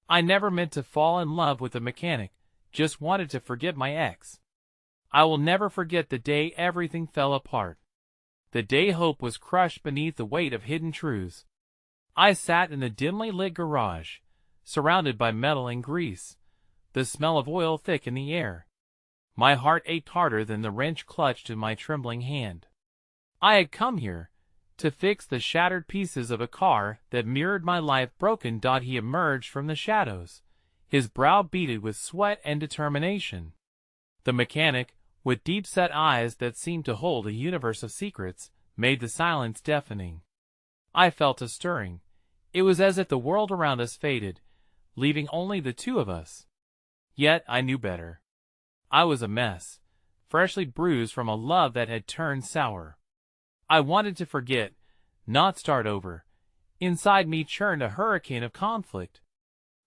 I never meant to fall in love with a mechanic, just wanted to forget my ex. I will never forget the day everything fell apart. The day hope was crushed beneath the weight of hidden truths. I sat in the dimly lit garage, surrounded by metal and grease, the smell of oil thick in the air. My heart ached harder than the wrench clutched in my trembling hand. I had come here to fix the shattered pieces of a car that mirrored my life broken. He emerged from the shadows, his brow beaded with sweat and determination. The mechanic, with deep-set eyes that seemed to hold a universe of secrets, made the silence deafening. I felt a stirring. It was as if the world around us faded, leaving only the two of us. Yet I knew better. I was a mess, freshly bruised from a love that had turned sour. I wanted to forget, not start over. Inside me churned a hurricane of conflict.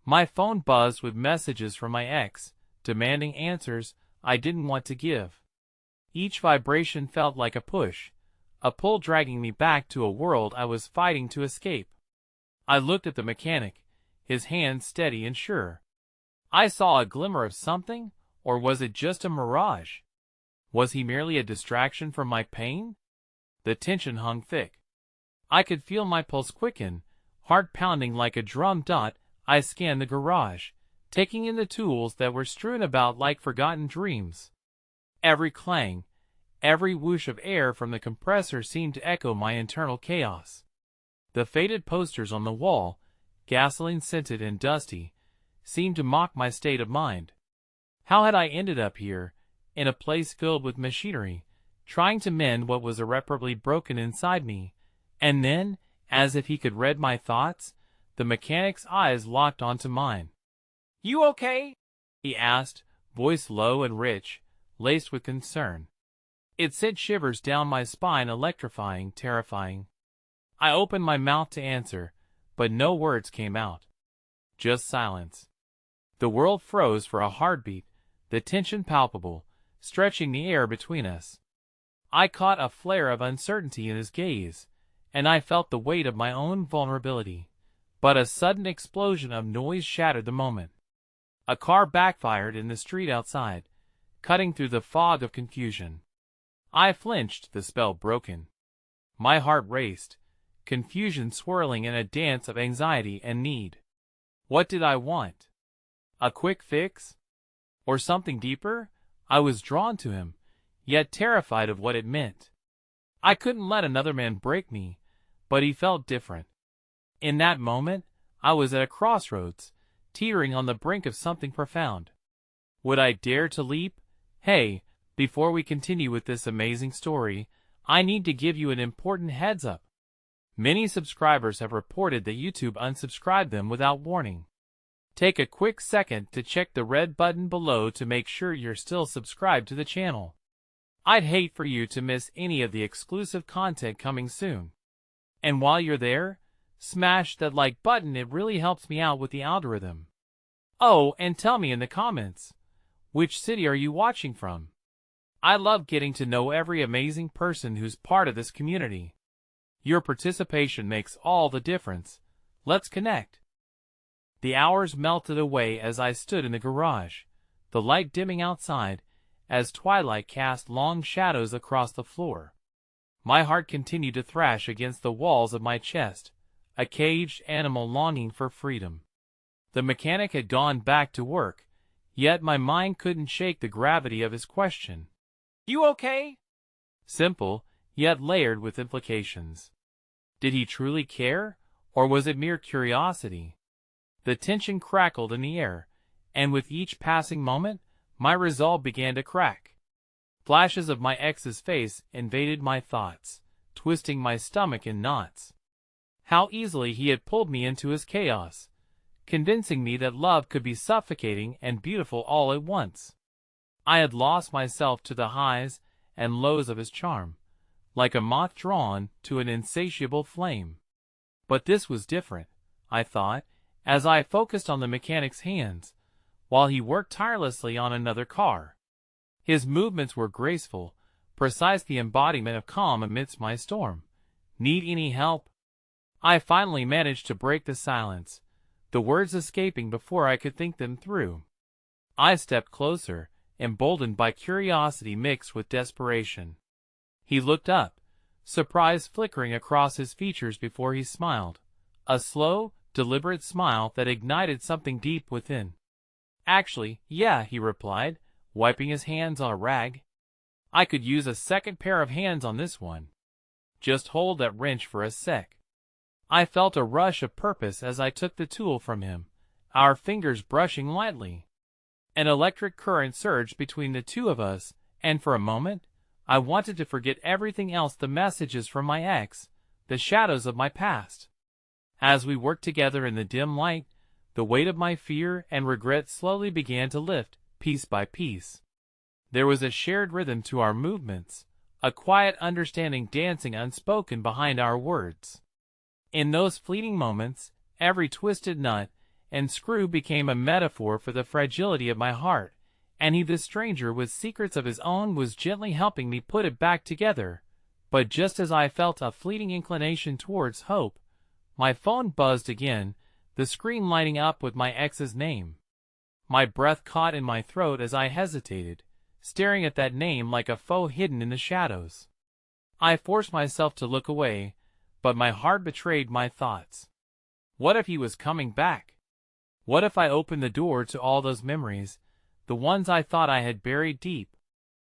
My phone buzzed with messages from my ex, demanding answers I didn't want to give. Each vibration felt like a push, a pull dragging me back to a world I was fighting to escape. I looked at the mechanic, his hand steady and sure. I saw a glimmer of something, or was it just a mirage? Was he merely a distraction from my pain? The tension hung thick. I could feel my pulse quicken, heart pounding like a drum. I scanned the garage, taking in the tools that were strewn about like forgotten dreams. Every clang, every whoosh of air from the compressor seemed to echo my internal chaos. The faded posters on the wall, gasoline-scented and dusty, seemed to mock my state of mind. How had I ended up here, in a place filled with machinery, trying to mend what was irreparably broken inside me? And then, as if he could read my thoughts, the mechanic's eyes locked onto mine. "You okay?" he asked, voice low and rich, laced with concern. It sent shivers down my spine, electrifying, terrifying. I opened my mouth to answer, but no words came out. Just silence. The world froze for a heartbeat, the tension palpable, stretching the air between us. I caught a flare of uncertainty in his gaze, and I felt the weight of my own vulnerability. But a sudden explosion of noise shattered the moment. A car backfired in the street outside, cutting through the fog of confusion. I flinched, the spell broken. My heart raced, confusion swirling in a dance of anxiety and need. What did I want? A quick fix? Or something deeper? I was drawn to him, yet terrified of what it meant. I couldn't let another man break me, but he felt different. In that moment, I was at a crossroads, teetering on the brink of something profound. Would I dare to leap? Hey, before we continue with this amazing story, I need to give you an important heads up. Many subscribers have reported that YouTube unsubscribed them without warning. Take a quick second to check the red button below to make sure you're still subscribed to the channel. I'd hate for you to miss any of the exclusive content coming soon. And while you're there, smash that like button, it really helps me out with the algorithm. Oh, and tell me in the comments, which city are you watching from? I love getting to know every amazing person who's part of this community. Your participation makes all the difference. Let's connect. The hours melted away as I stood in the garage, the light dimming outside, as twilight cast long shadows across the floor. My heart continued to thrash against the walls of my chest, a caged animal longing for freedom. The mechanic had gone back to work, yet my mind couldn't shake the gravity of his question. "You okay?" Simple, yet layered with implications. Did he truly care, or was it mere curiosity? The tension crackled in the air, and with each passing moment, my resolve began to crack. Flashes of my ex's face invaded my thoughts, twisting my stomach in knots. How easily he had pulled me into his chaos, convincing me that love could be suffocating and beautiful all at once. I had lost myself to the highs and lows of his charm, like a moth drawn to an insatiable flame. But this was different, I thought, as I focused on the mechanic's hands, while he worked tirelessly on another car. His movements were graceful, precise, the embodiment of calm amidst my storm. "Need any help?" I finally managed to break the silence, the words escaping before I could think them through. I stepped closer, emboldened by curiosity mixed with desperation. He looked up, surprise flickering across his features before he smiled, a slow, deliberate smile that ignited something deep within. "Actually, yeah," he replied, wiping his hands on a rag. "I could use a second pair of hands on this one. Just hold that wrench for a sec." I felt a rush of purpose as I took the tool from him, our fingers brushing lightly. An electric current surged between the two of us, and for a moment, I wanted to forget everything else, the messages from my ex, the shadows of my past. As we worked together in the dim light, the weight of my fear and regret slowly began to lift, piece by piece. There was a shared rhythm to our movements, a quiet understanding dancing unspoken behind our words. In those fleeting moments, every twisted nut and screw became a metaphor for the fragility of my heart, and he, the stranger with secrets of his own, was gently helping me put it back together. But just as I felt a fleeting inclination towards hope, my phone buzzed again, the screen lighting up with my ex's name. My breath caught in my throat as I hesitated, staring at that name like a foe hidden in the shadows. I forced myself to look away, but my heart betrayed my thoughts. What if he was coming back? What if I opened the door to all those memories, the ones I thought I had buried deep?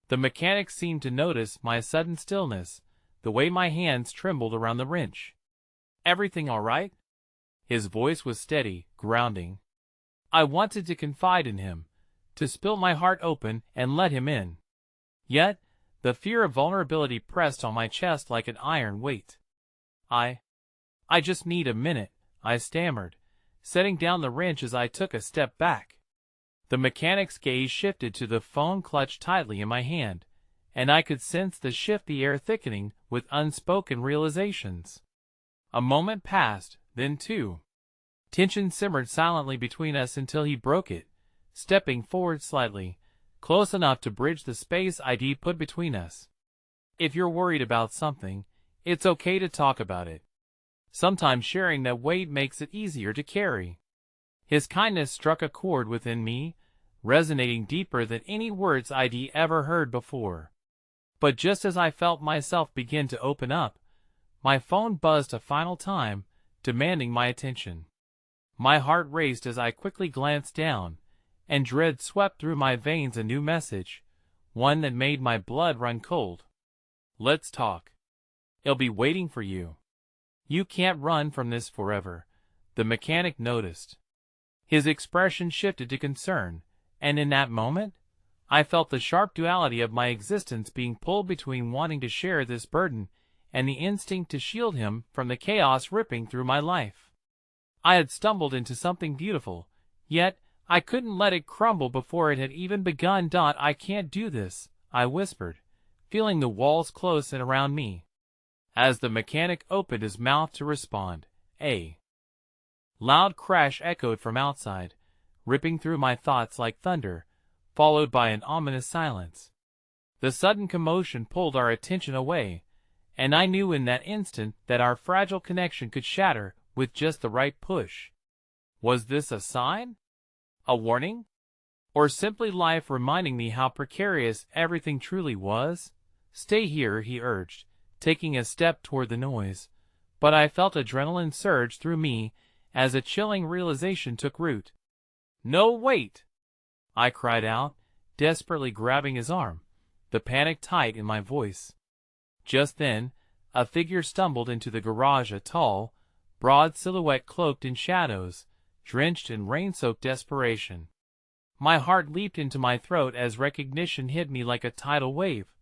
The mechanic seemed to notice my sudden stillness, the way my hands trembled around the wrench. "Everything all right?" His voice was steady, grounding. I wanted to confide in him, to spill my heart open and let him in. Yet, the fear of vulnerability pressed on my chest like an iron weight. I just need a minute," I stammered, setting down the wrench as I took a step back. The mechanic's gaze shifted to the phone clutched tightly in my hand, and I could sense the air thickening with unspoken realizations. A moment passed, then two. Tension simmered silently between us until he broke it, stepping forward slightly, close enough to bridge the space I'd put between us. "If you're worried about something, it's okay to talk about it. Sometimes sharing that weight makes it easier to carry." His kindness struck a chord within me, resonating deeper than any words I'd ever heard before. But just as I felt myself begin to open up, my phone buzzed a final time, demanding my attention. My heart raced as I quickly glanced down, and dread swept through my veins. A new message, one that made my blood run cold. "Let's talk. I'll be waiting for you. You can't run from this forever," the mechanic noticed. His expression shifted to concern, and in that moment, I felt the sharp duality of my existence being pulled between wanting to share this burden and the instinct to shield him from the chaos ripping through my life. I had stumbled into something beautiful, yet I couldn't let it crumble before it had even begun. "I can't do this," I whispered, feeling the walls close in around me. As the mechanic opened his mouth to respond, a loud crash echoed from outside, ripping through my thoughts like thunder, followed by an ominous silence. The sudden commotion pulled our attention away, and I knew in that instant that our fragile connection could shatter with just the right push. Was this a sign? A warning? Or simply life reminding me how precarious everything truly was? "Stay here," he urged, taking a step toward the noise, but I felt adrenaline surge through me as a chilling realization took root. "No, wait!" I cried out, desperately grabbing his arm, the panic tight in my voice. Just then, a figure stumbled into the garage, a tall, broad silhouette cloaked in shadows, drenched in rain-soaked desperation. My heart leaped into my throat as recognition hit me like a tidal wave.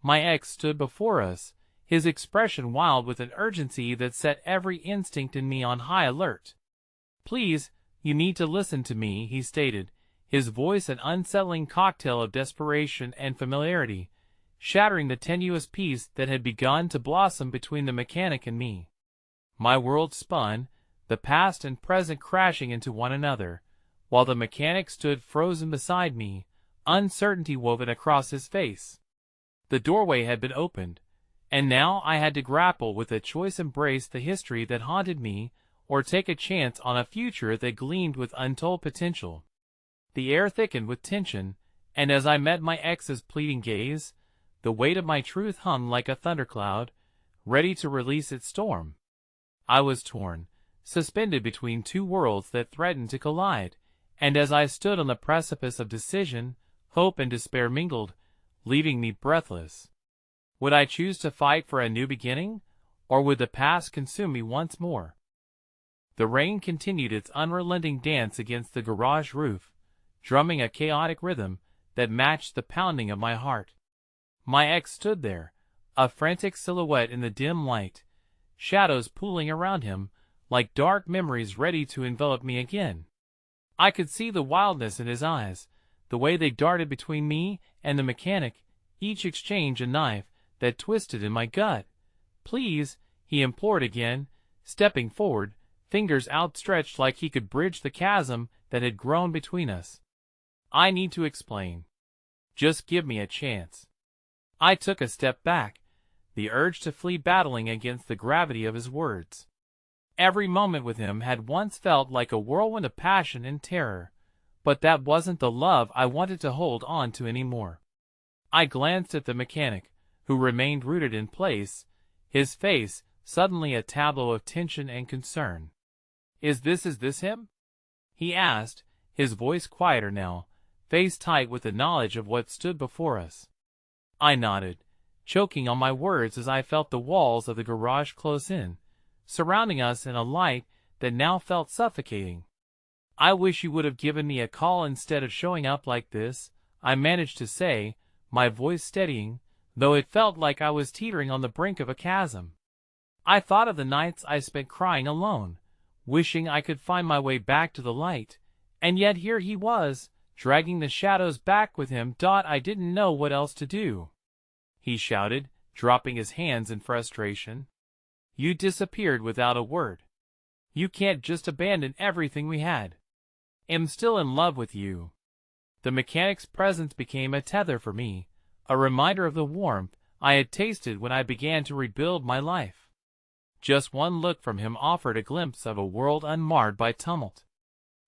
My ex stood before us, his expression wild with an urgency that set every instinct in me on high alert. "Please, you need to listen to me," he stated, his voice an unsettling cocktail of desperation and familiarity, shattering the tenuous peace that had begun to blossom between the mechanic and me. My world spun, the past and present crashing into one another, while the mechanic stood frozen beside me, uncertainty woven across his face. The doorway had been opened, and now I had to grapple with a choice: embrace the history that haunted me, or take a chance on a future that gleamed with untold potential. The air thickened with tension, and as I met my ex's pleading gaze, the weight of my truth hung like a thundercloud, ready to release its storm. I was torn, suspended between two worlds that threatened to collide, and as I stood on the precipice of decision, hope and despair mingled, leaving me breathless. Would I choose to fight for a new beginning, or would the past consume me once more? The rain continued its unrelenting dance against the garage roof, drumming a chaotic rhythm that matched the pounding of my heart. My ex stood there, a frantic silhouette in the dim light, shadows pooling around him, like dark memories ready to envelop me again. I could see the wildness in his eyes, the way they darted between me and the mechanic, each exchange a knife that twisted in my gut. "Please," he implored again, stepping forward, fingers outstretched like he could bridge the chasm that had grown between us. "I need to explain. Just give me a chance." I took a step back, the urge to flee battling against the gravity of his words. Every moment with him had once felt like a whirlwind of passion and terror, but that wasn't the love I wanted to hold on to anymore. I glanced at the mechanic, who remained rooted in place, his face suddenly a tableau of tension and concern. Is this him?" he asked, his voice quieter now, face tight with the knowledge of what stood before us. I nodded, choking on my words as I felt the walls of the garage close in, surrounding us in a light that now felt suffocating. "I wish you would have given me a call instead of showing up like this," I managed to say, my voice steadying, though it felt like I was teetering on the brink of a chasm. I thought of the nights I spent crying alone, wishing I could find my way back to the light, and yet here he was, dragging the shadows back with him. I didn't know what else to do," he shouted, dropping his hands in frustration. "You disappeared without a word. You can't just abandon everything we had. I'm still in love with you." The mechanic's presence became a tether for me, a reminder of the warmth I had tasted when I began to rebuild my life. Just one look from him offered a glimpse of a world unmarred by tumult.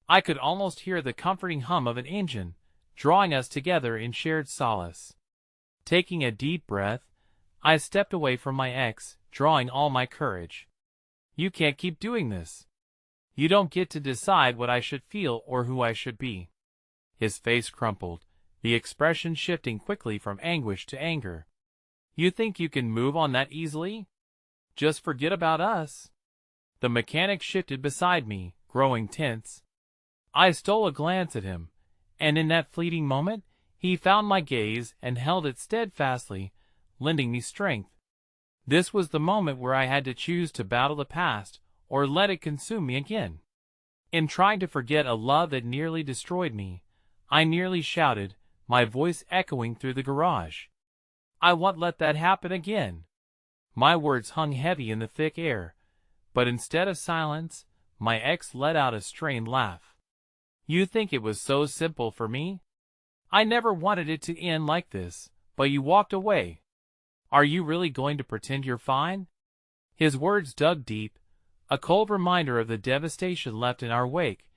I could almost hear the comforting hum of an engine, drawing us together in shared solace. Taking a deep breath, I stepped away from my ex, drawing all my courage. "You can't keep doing this. You don't get to decide what I should feel or who I should be." His face crumpled, the expression shifting quickly from anguish to anger. "You think you can move on that easily? Just forget about us." The mechanic shifted beside me, growing tense. I stole a glance at him, and in that fleeting moment, he found my gaze and held it steadfastly, lending me strength. This was the moment where I had to choose to battle the past, or let it consume me again. In trying to forget a love that nearly destroyed me, I nearly shouted, my voice echoing through the garage. "I won't let that happen again." My words hung heavy in the thick air, but instead of silence, my ex let out a strained laugh. "You think it was so simple for me? I never wanted it to end like this, but you walked away. Are you really going to pretend you're fine?" His words dug deep, a cold reminder of the devastation left in our wake,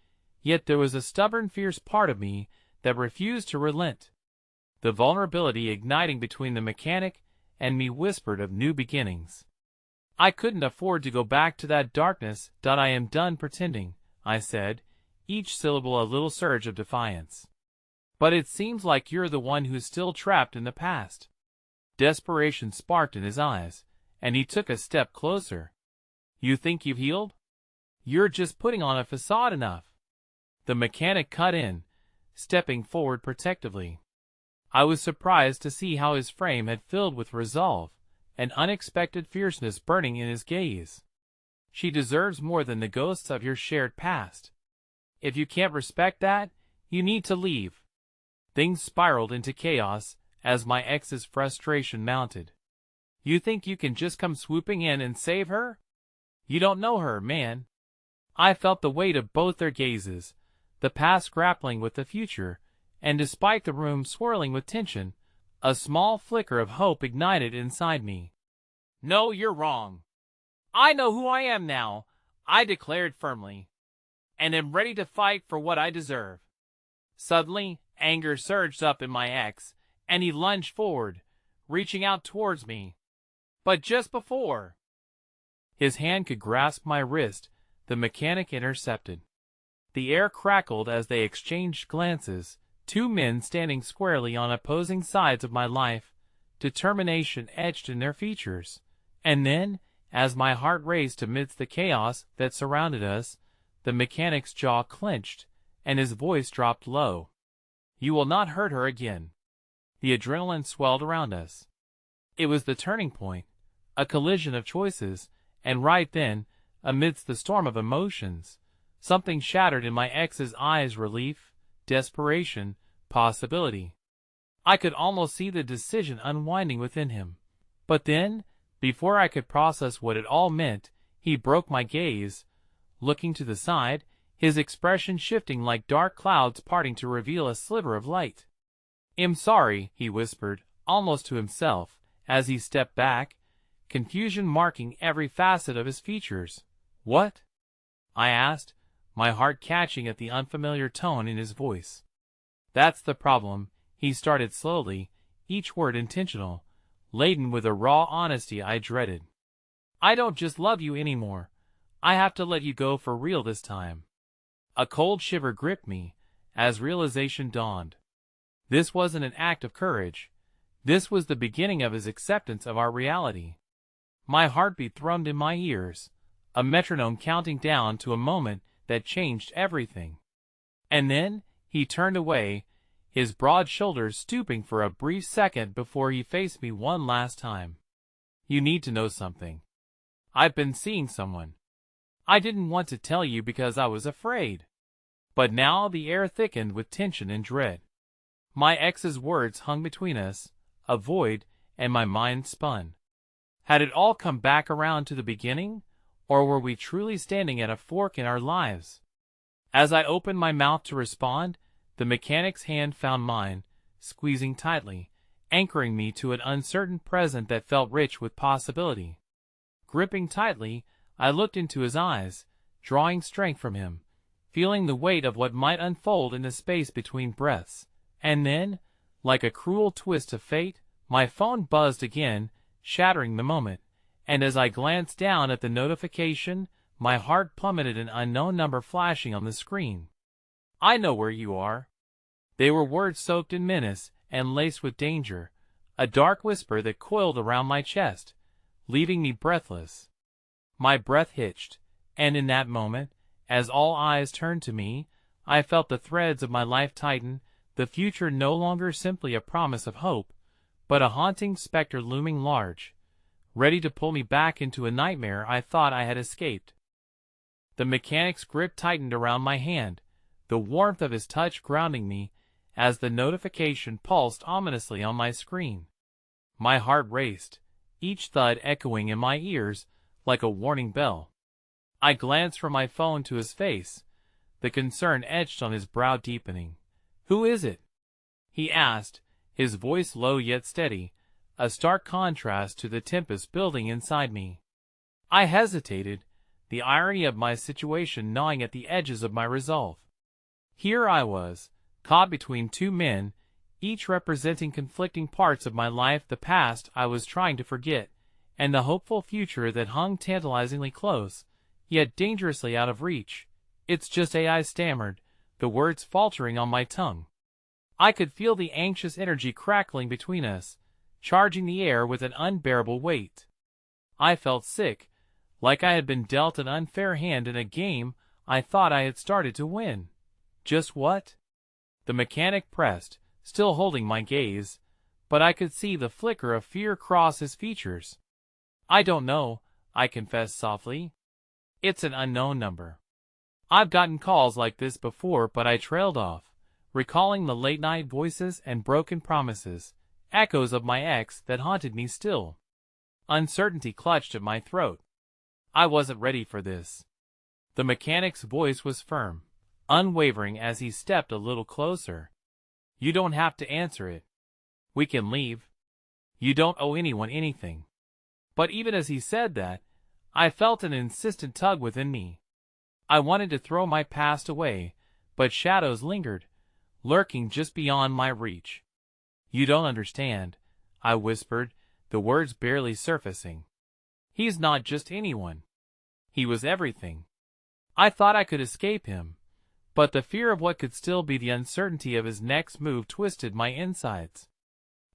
yet there was a stubborn, fierce part of me that refused to relent. The vulnerability igniting between the mechanic and me whispered of new beginnings. "I couldn't afford to go back to that darkness. I am done pretending," I said, each syllable a little surge of defiance. "But it seems like you're the one who's still trapped in the past." Desperation sparked in his eyes, and he took a step closer. "You think you've healed? You're just putting on a facade enough." The mechanic cut in, stepping forward protectively. I was surprised to see how his frame had filled with resolve, an unexpected fierceness burning in his gaze. "She deserves more than the ghosts of your shared past. If you can't respect that, you need to leave." Things spiraled into chaos as my ex's frustration mounted. "You think you can just come swooping in and save her? You don't know her, man." I felt the weight of both their gazes, the past grappling with the future, and despite the room swirling with tension, a small flicker of hope ignited inside me. "No, you're wrong. I know who I am now. I declared firmly, and am ready to fight for what I deserve. Suddenly, anger surged up in my ex, and he lunged forward, reaching out towards me. But just before his hand could grasp my wrist, the mechanic intercepted. The air crackled as they exchanged glances, two men standing squarely on opposing sides of my life, determination etched in their features. And then, as my heart raced amidst the chaos that surrounded us, the mechanic's jaw clenched, and his voice dropped low. "You will not hurt her again." The adrenaline swelled around us. It was the turning point, a collision of choices, and right then, amidst the storm of emotions, something shattered in my ex's eyes: relief, desperation, possibility. I could almost see the decision unwinding within him. But then, before I could process what it all meant, he broke my gaze, looking to the side, his expression shifting like dark clouds parting to reveal a sliver of light. "I'm sorry," he whispered, almost to himself, as he stepped back, confusion marking every facet of his features. "What?" I asked, my heart catching at the unfamiliar tone in his voice. "That's the problem," he started slowly, each word intentional, laden with a raw honesty I dreaded. "I don't just love you anymore. I have to let you go for real this time." A cold shiver gripped me, as realization dawned. This wasn't an act of courage. This was the beginning of his acceptance of our reality. My heartbeat thrummed in my ears, a metronome counting down to a moment that changed everything. And then, he turned away, his broad shoulders stooping for a brief second before he faced me one last time. "You need to know something. I've been seeing someone. I didn't want to tell you because I was afraid." But now the air thickened with tension and dread. My ex's words hung between us, a void, and my mind spun. Had it all come back around to the beginning, or were we truly standing at a fork in our lives? As I opened my mouth to respond, the mechanic's hand found mine, squeezing tightly, anchoring me to an uncertain present that felt rich with possibility. Gripping tightly, I looked into his eyes, drawing strength from him, feeling the weight of what might unfold in the space between breaths. And then, like a cruel twist of fate, my phone buzzed again, shattering the moment, and as I glanced down at the notification, my heart plummeted, an unknown number flashing on the screen. "I know where you are." They were words soaked in menace and laced with danger, a dark whisper that coiled around my chest, leaving me breathless. My breath hitched, and in that moment, as all eyes turned to me, I felt the threads of my life tighten, the future no longer simply a promise of hope, but a haunting specter looming large, ready to pull me back into a nightmare I thought I had escaped. The mechanic's grip tightened around my hand, the warmth of his touch grounding me, as the notification pulsed ominously on my screen. My heart raced, each thud echoing in my ears like a warning bell. I glanced from my phone to his face, the concern etched on his brow deepening. "Who is it?" he asked, his voice low yet steady, a stark contrast to the tempest building inside me. I hesitated, the irony of my situation gnawing at the edges of my resolve. Here I was, caught between two men, each representing conflicting parts of my life: the past I was trying to forget, and the hopeful future that hung tantalizingly close, yet dangerously out of reach. "It's just I stammered, the words faltering on my tongue. I could feel the anxious energy crackling between us, charging the air with an unbearable weight. I felt sick, like I had been dealt an unfair hand in a game I thought I had started to win. "Just what?" the mechanic pressed, still holding my gaze, but I could see the flicker of fear cross his features. "I don't know," I confessed softly. "It's an unknown number. I've gotten calls like this before," but I trailed off, recalling the late-night voices and broken promises, echoes of my ex that haunted me still. Uncertainty clutched at my throat. I wasn't ready for this. The mechanic's voice was firm, unwavering as he stepped a little closer. "You don't have to answer it. We can leave. You don't owe anyone anything." But even as he said that, I felt an insistent tug within me, I wanted to throw my past away, but shadows lingered, lurking just beyond my reach. "You don't understand," I whispered, the words barely surfacing. "He's not just anyone. He was everything. I thought I could escape him, but the fear of what could still be the uncertainty of his next move twisted my insides.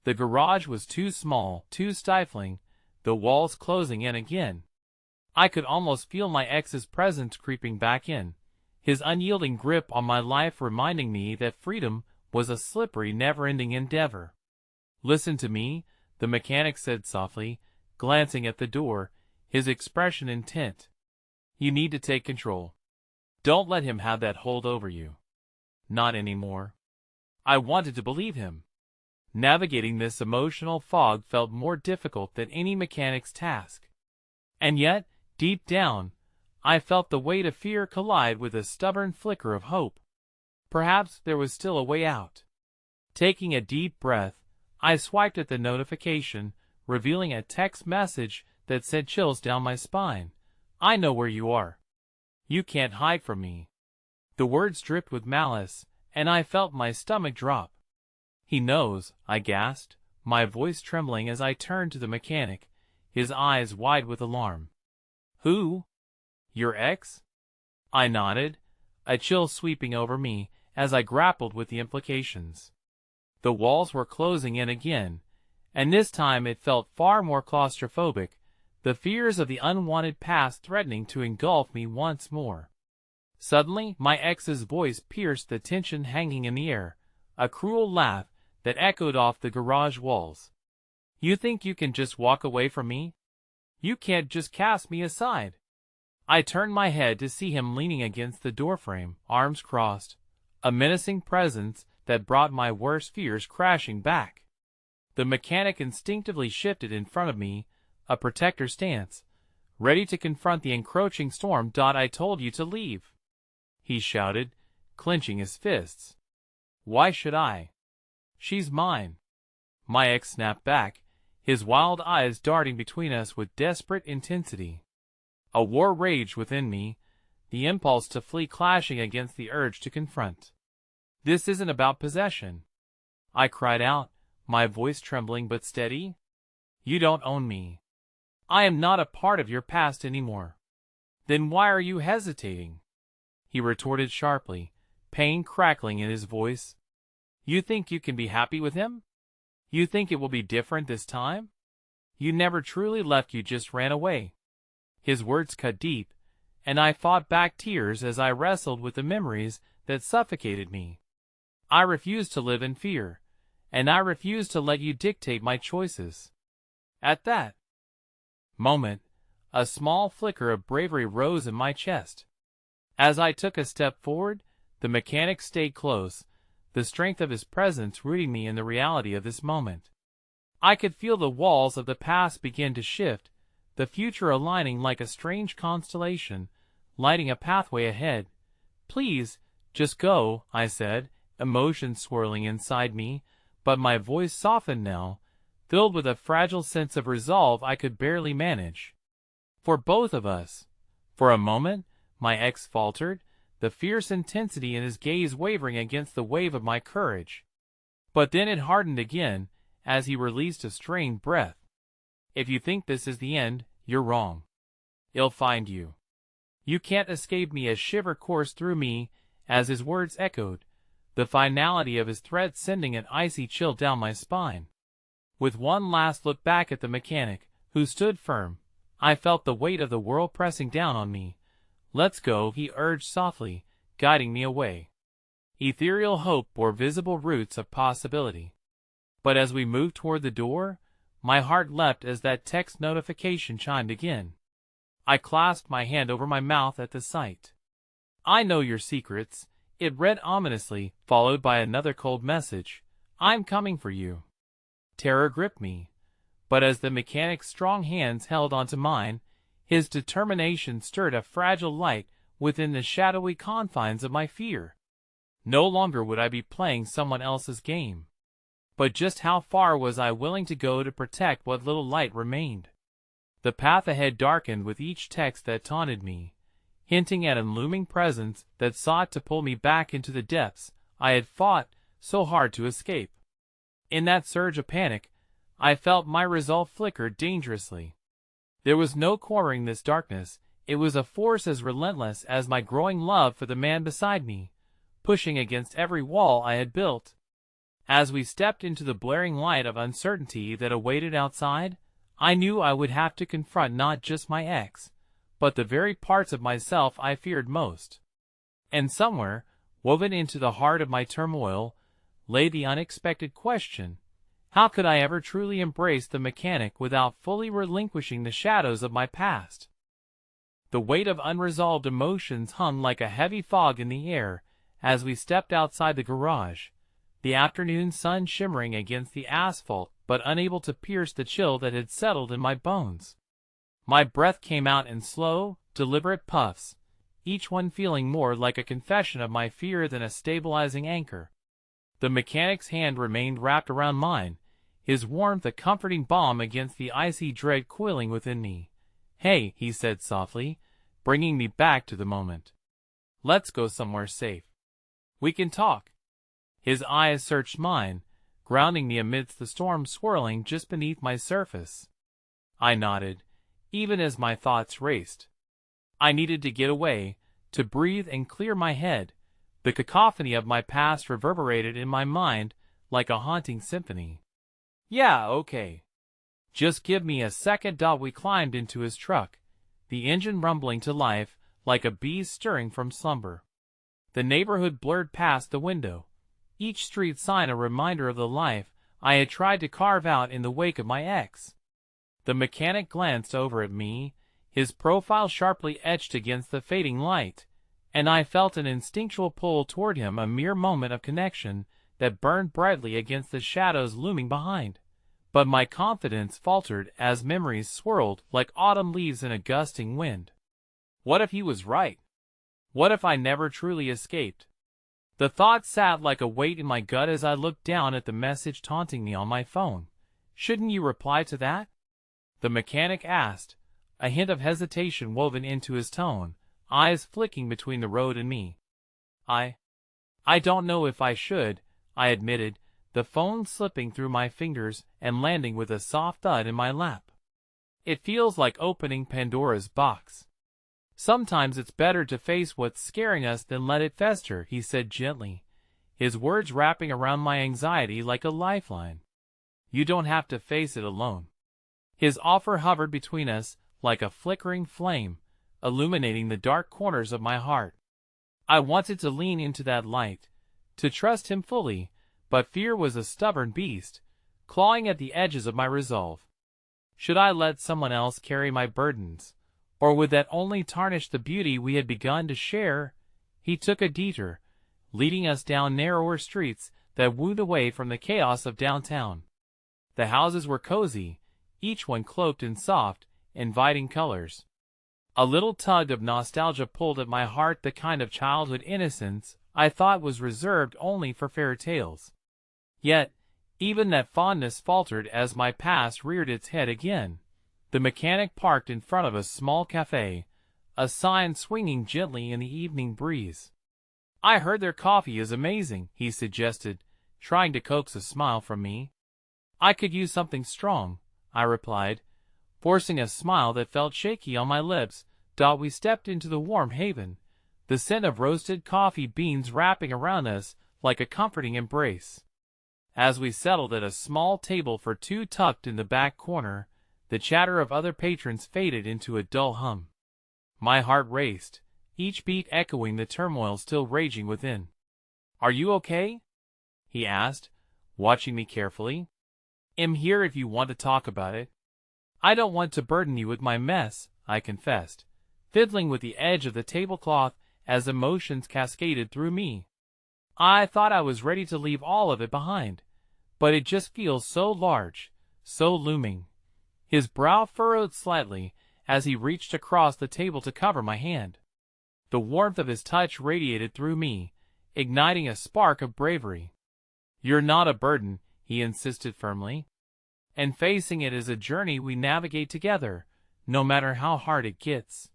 The garage was too small, too stifling, the walls closing in again. I could almost feel my ex's presence creeping back in, his unyielding grip on my life reminding me that freedom was a slippery, never-ending endeavor. "Listen to me," the mechanic said softly, glancing at the door, his expression intent. "You need to take control. Don't let him have that hold over you. Not anymore." I wanted to believe him. Navigating this emotional fog felt more difficult than any mechanic's task. And yet, deep down, I felt the weight of fear collide with a stubborn flicker of hope. Perhaps there was still a way out. Taking a deep breath, I swiped at the notification, revealing a text message that sent chills down my spine. "I know where you are. You can't hide from me." The words dripped with malice, and I felt my stomach drop. "He knows," I gasped, my voice trembling as I turned to the mechanic, his eyes wide with alarm. "Who? Your ex?" I nodded, a chill sweeping over me as I grappled with the implications. The walls were closing in again, and this time it felt far more claustrophobic, the fears of the unwanted past threatening to engulf me once more. Suddenly, my ex's voice pierced the tension hanging in the air, a cruel laugh that echoed off the garage walls. "You think you can just walk away from me? You can't just cast me aside." I turned my head to see him leaning against the doorframe, arms crossed, a menacing presence that brought my worst fears crashing back. The mechanic instinctively shifted in front of me, a protector stance, ready to confront the encroaching storm. "I told you to leave," he shouted, clenching his fists. "Why should I? She's mine." My ex snapped back, his wild eyes darting between us with desperate intensity. A war raged within me, the impulse to flee clashing against the urge to confront. "This isn't about possession," I cried out, my voice trembling but steady. "You don't own me. I am not a part of your past anymore." "Then why are you hesitating?" he retorted sharply, pain crackling in his voice. "You think you can be happy with him? You think it will be different this time? You never truly left, you just ran away." His words cut deep, and I fought back tears as I wrestled with the memories that suffocated me. I refused to live in fear, and I refused to let you dictate my choices. At that moment, a small flicker of bravery rose in my chest. As I took a step forward, the mechanic stayed close, the strength of his presence rooting me in the reality of this moment. I could feel the walls of the past begin to shift, the future aligning like a strange constellation, lighting a pathway ahead. "Please, just go," I said, emotion swirling inside me, but my voice softened now, filled with a fragile sense of resolve I could barely manage. "For both of us." For a moment, my ex faltered, the fierce intensity in his gaze wavering against the wave of my courage. But then it hardened again, as he released a strained breath. "If you think this is the end, you're wrong. It'll find you. You can't escape me." A shiver coursed through me as his words echoed, the finality of his threat sending an icy chill down my spine. With one last look back at the mechanic, who stood firm, I felt the weight of the world pressing down on me. "Let's go," he urged softly, guiding me away. Ethereal hope bore visible roots of possibility. But as we moved toward the door, my heart leapt as that text notification chimed again. I clasped my hand over my mouth at the sight. "I know your secrets," it read ominously, followed by another cold message. "I'm coming for you." Terror gripped me, but as the mechanic's strong hands held onto mine, his determination stirred a fragile light within the shadowy confines of my fear. No longer would I be playing someone else's game. But just how far was I willing to go to protect what little light remained? The path ahead darkened with each text that taunted me, hinting at a looming presence that sought to pull me back into the depths I had fought so hard to escape. In that surge of panic, I felt my resolve flicker dangerously. There was no cornering this darkness. It was a force as relentless as my growing love for the man beside me, pushing against every wall I had built. As we stepped into the blaring light of uncertainty that awaited outside, I knew I would have to confront not just my ex, but the very parts of myself I feared most. And somewhere, woven into the heart of my turmoil, lay the unexpected question: how could I ever truly embrace the mechanic without fully relinquishing the shadows of my past? The weight of unresolved emotions hung like a heavy fog in the air as we stepped outside the garage, the afternoon sun shimmering against the asphalt but unable to pierce the chill that had settled in my bones. My breath came out in slow, deliberate puffs, each one feeling more like a confession of my fear than a stabilizing anchor. The mechanic's hand remained wrapped around mine, his warmth a comforting balm against the icy dread coiling within me. "Hey," he said softly, bringing me back to the moment. "Let's go somewhere safe. We can talk." His eyes searched mine, grounding me amidst the storm swirling just beneath my surface. I nodded, even as my thoughts raced. I needed to get away, to breathe and clear my head. The cacophony of my past reverberated in my mind like a haunting symphony. "Yeah, okay. Just give me a second." We climbed into his truck, the engine rumbling to life like a beast stirring from slumber. The neighborhood blurred past the window, each street sign a reminder of the life I had tried to carve out in the wake of my ex. The mechanic glanced over at me, his profile sharply etched against the fading light, and I felt an instinctual pull toward him, a mere moment of connection that burned brightly against the shadows looming behind. But my confidence faltered as memories swirled like autumn leaves in a gusting wind. What if he was right? What if I never truly escaped? The thought sat like a weight in my gut as I looked down at the message taunting me on my phone. "Shouldn't you reply to that?" the mechanic asked, a hint of hesitation woven into his tone, eyes flicking between the road and me. I don't know if I should," I admitted, the phone slipping through my fingers and landing with a soft thud in my lap. "It feels like opening Pandora's box. Sometimes it's better to face what's scaring us than let it fester," he said gently, his words wrapping around my anxiety like a lifeline. "You don't have to face it alone." His offer hovered between us like a flickering flame, illuminating the dark corners of my heart. I wanted to lean into that light, to trust him fully, but fear was a stubborn beast, clawing at the edges of my resolve. Should I let someone else carry my burdens, or would that only tarnish the beauty we had begun to share? He took a detour, leading us down narrower streets that wound away from the chaos of downtown. The houses were cozy, each one cloaked in soft, inviting colors. A little tug of nostalgia pulled at my heart, the kind of childhood innocence I thought was reserved only for fairy tales. Yet, even that fondness faltered as my past reared its head again. The mechanic parked in front of a small cafe, a sign swinging gently in the evening breeze. "I heard their coffee is amazing," he suggested, trying to coax a smile from me. "I could use something strong," I replied, forcing a smile that felt shaky on my lips. We stepped into the warm haven, the scent of roasted coffee beans wrapping around us like a comforting embrace. As we settled at a small table for two tucked in the back corner, the chatter of other patrons faded into a dull hum. My heart raced, each beat echoing the turmoil still raging within. "Are you okay?" he asked, watching me carefully. "I'm here if you want to talk about it." "I don't want to burden you with my mess," I confessed, fiddling with the edge of the tablecloth as emotions cascaded through me. "I thought I was ready to leave all of it behind, but it just feels so large, so looming." His brow furrowed slightly as he reached across the table to cover my hand. The warmth of his touch radiated through me, igniting a spark of bravery. "You're not a burden," he insisted firmly. "And facing it is a journey we navigate together, no matter how hard it gets."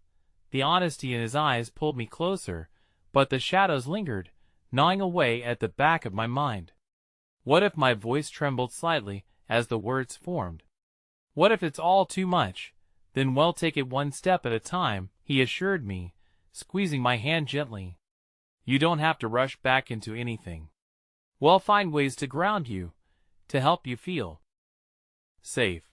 The honesty in his eyes pulled me closer, but the shadows lingered, gnawing away at the back of my mind. What if my voice trembled slightly as the words formed? What if it's all too much? Then we'll take it one step at a time, he assured me, squeezing my hand gently. You don't have to rush back into anything. We'll find ways to ground you, to help you feel safe.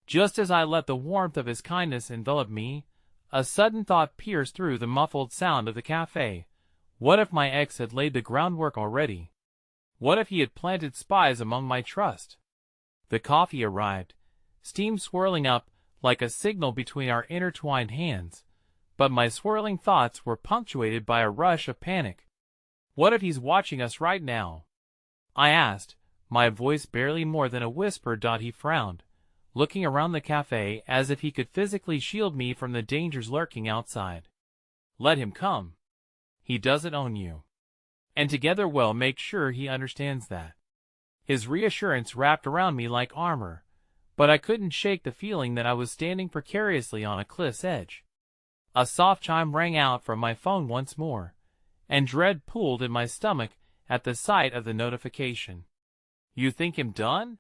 Just as I let the warmth of his kindness envelop me, a sudden thought pierced through the muffled sound of the cafe. What if my ex had laid the groundwork already? What if he had planted spies among my trust? The coffee arrived, steam swirling up like a signal between our intertwined hands, but my swirling thoughts were punctuated by a rush of panic. What if he's watching us right now? I asked, my voice barely more than a whisper. He frowned, looking around the cafe as if he could physically shield me from the dangers lurking outside. Let him come. He doesn't own you. And together we'll make sure he understands that. His reassurance wrapped around me like armor, but I couldn't shake the feeling that I was standing precariously on a cliff's edge. A soft chime rang out from my phone once more, and dread pooled in my stomach at the sight of the notification. You think him done?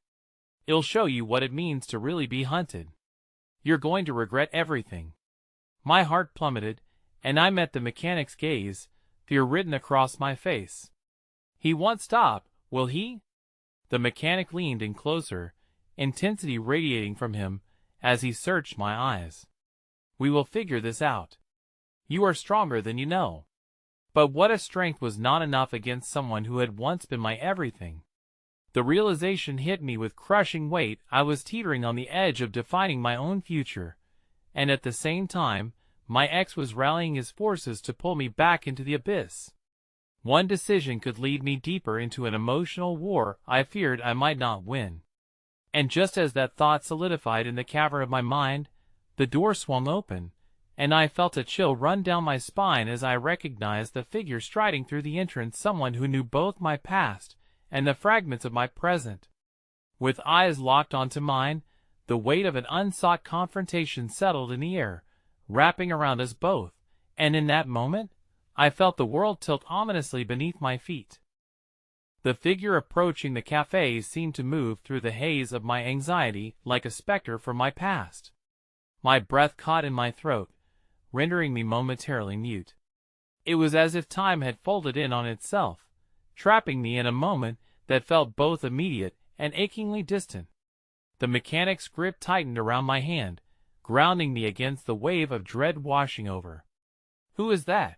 It'll show you what it means to really be hunted. You're going to regret everything. My heart plummeted, and I met the mechanic's gaze, fear written across my face. He won't stop, will he? The mechanic leaned in closer, intensity radiating from him as he searched my eyes. We will figure this out. You are stronger than you know. But what if strength was not enough against someone who had once been my everything? The realization hit me with crushing weight. I was teetering on the edge of defining my own future, and at the same time, my ex was rallying his forces to pull me back into the abyss. One decision could lead me deeper into an emotional war I feared I might not win. And just as that thought solidified in the cavern of my mind, the door swung open, and I felt a chill run down my spine as I recognized the figure striding through the entrance, someone who knew both my past and the fragments of my present. With eyes locked onto mine, the weight of an unsought confrontation settled in the air, wrapping around us both, and in that moment, I felt the world tilt ominously beneath my feet. The figure approaching the cafe seemed to move through the haze of my anxiety like a specter from my past. My breath caught in my throat, rendering me momentarily mute. It was as if time had folded in on itself, trapping me in a moment that felt both immediate and achingly distant. The mechanic's grip tightened around my hand, grounding me against the wave of dread washing over. "Who is that?"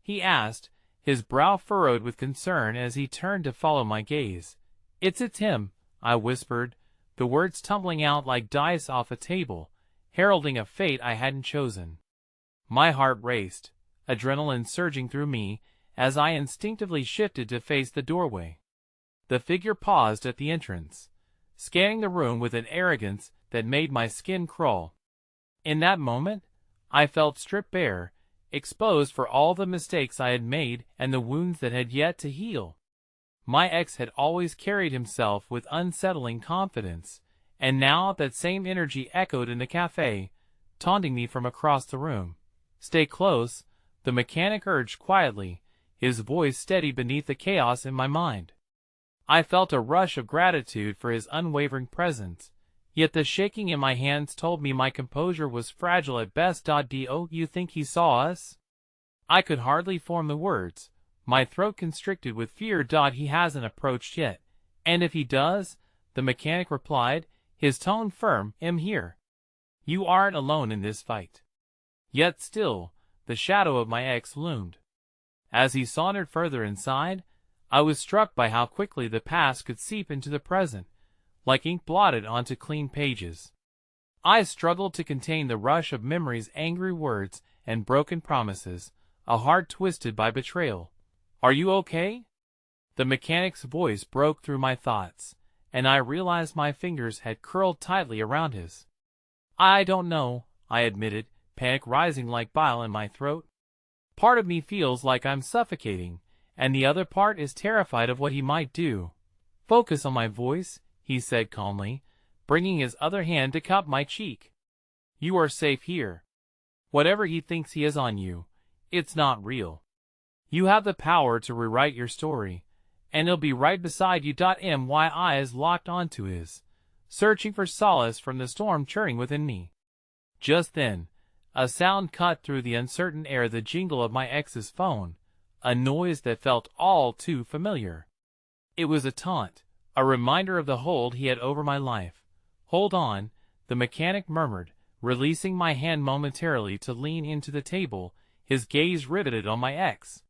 he asked, his brow furrowed with concern as he turned to follow my gaze. It's him," I whispered, the words tumbling out like dice off a table, heralding a fate I hadn't chosen. My heart raced, adrenaline surging through me as I instinctively shifted to face the doorway. The figure paused at the entrance, scanning the room with an arrogance that made my skin crawl. In that moment, I felt stripped bare, exposed for all the mistakes I had made and the wounds that had yet to heal. My ex had always carried himself with unsettling confidence, and now that same energy echoed in the cafe, taunting me from across the room. "Stay close," the mechanic urged quietly, his voice steady beneath the chaos in my mind. I felt a rush of gratitude for his unwavering presence, yet the shaking in my hands told me my composure was fragile at best. "Do you think he saw us?" I could hardly form the words, my throat constricted with fear. "He hasn't approached yet, and if he does," the mechanic replied, his tone firm, "I'm here. You aren't alone in this fight." Yet still, the shadow of my ex loomed. As he sauntered further inside, I was struck by how quickly the past could seep into the present, like ink blotted onto clean pages. I struggled to contain the rush of memories, angry words, and broken promises, a heart twisted by betrayal. "Are you okay?" The mechanic's voice broke through my thoughts, and I realized my fingers had curled tightly around his. "I don't know," I admitted, panic rising like bile in my throat. "Part of me feels like I'm suffocating, and the other part is terrified of what he might do." "Focus on my voice," he said calmly, bringing his other hand to cup my cheek. "You are safe here. Whatever he thinks he is on you, it's not real. You have the power to rewrite your story, and he'll be right beside you. My eyes locked onto his, searching for solace from the storm churning within me. Just then, a sound cut through the uncertain air, the jingle of my ex's phone, a noise that felt all too familiar. It was a taunt, a reminder of the hold he had over my life. "Hold on," the mechanic murmured, releasing my hand momentarily to lean into the table, his gaze riveted on my ex.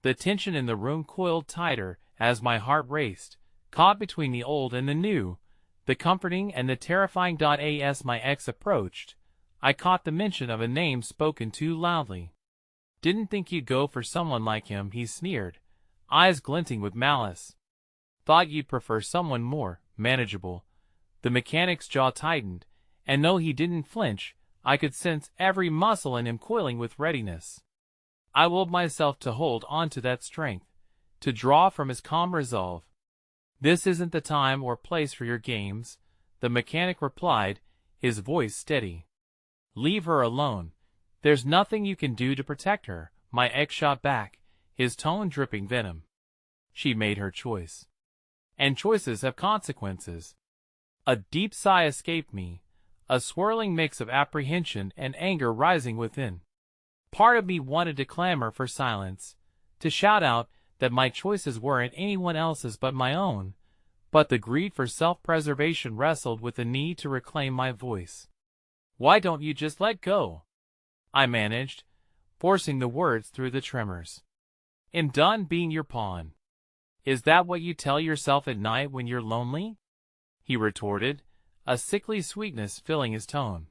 The tension in the room coiled tighter as my heart raced, caught between the old and the new, the comforting and the terrifying. As my ex approached, I caught the mention of a name spoken too loudly. "Didn't think you'd go for someone like him," he sneered, eyes glinting with malice. "Thought you'd prefer someone more manageable." The mechanic's jaw tightened, and though he didn't flinch, I could sense every muscle in him coiling with readiness. I willed myself to hold on to that strength, to draw from his calm resolve. "This isn't the time or place for your games," the mechanic replied, his voice steady. "Leave her alone. There's nothing you can do to protect her," my ex shot back, his tone dripping venom. "She made her choice. And choices have consequences." A deep sigh escaped me, a swirling mix of apprehension and anger rising within. Part of me wanted to clamor for silence, to shout out that my choices weren't anyone else's but my own, but the greed for self-preservation wrestled with the need to reclaim my voice. "Why don't you just let go?" I managed, forcing the words through the tremors. "I'm done being your pawn." "Is that what you tell yourself at night when you're lonely?" he retorted, a sickly sweetness filling his tone.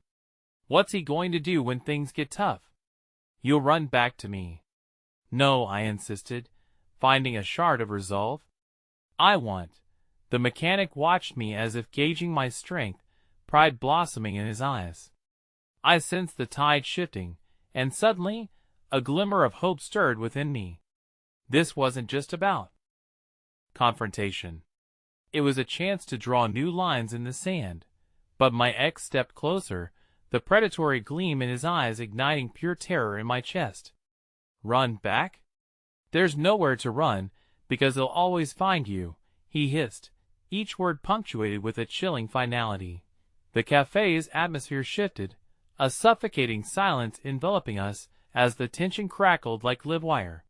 "What's he going to do when things get tough?" "You'll run back to me." "No," I insisted, finding a shard of resolve. "I want." The mechanic watched me as if gauging my strength, pride blossoming in his eyes. I sensed the tide shifting, and suddenly, a glimmer of hope stirred within me. This wasn't just about confrontation. It was a chance to draw new lines in the sand. But my ex stepped closer, the predatory gleam in his eyes igniting pure terror in my chest. "Run back? There's nowhere to run, because they'll always find you," he hissed, each word punctuated with a chilling finality. The cafe's atmosphere shifted, a suffocating silence enveloping us as the tension crackled like live wire.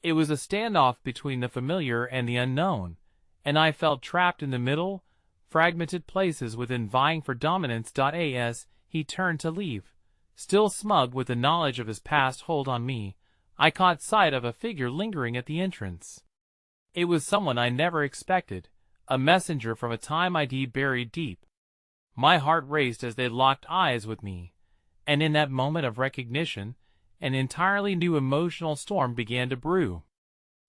It was a standoff between the familiar and the unknown, and I felt trapped in the middle, fragmented places within vying for dominance. As he turned to leave, still smug with the knowledge of his past hold on me, I caught sight of a figure lingering at the entrance. It was someone I never expected, a messenger from a time I'd buried deep. My heart raced as they locked eyes with me, and in that moment of recognition, an entirely new emotional storm began to brew.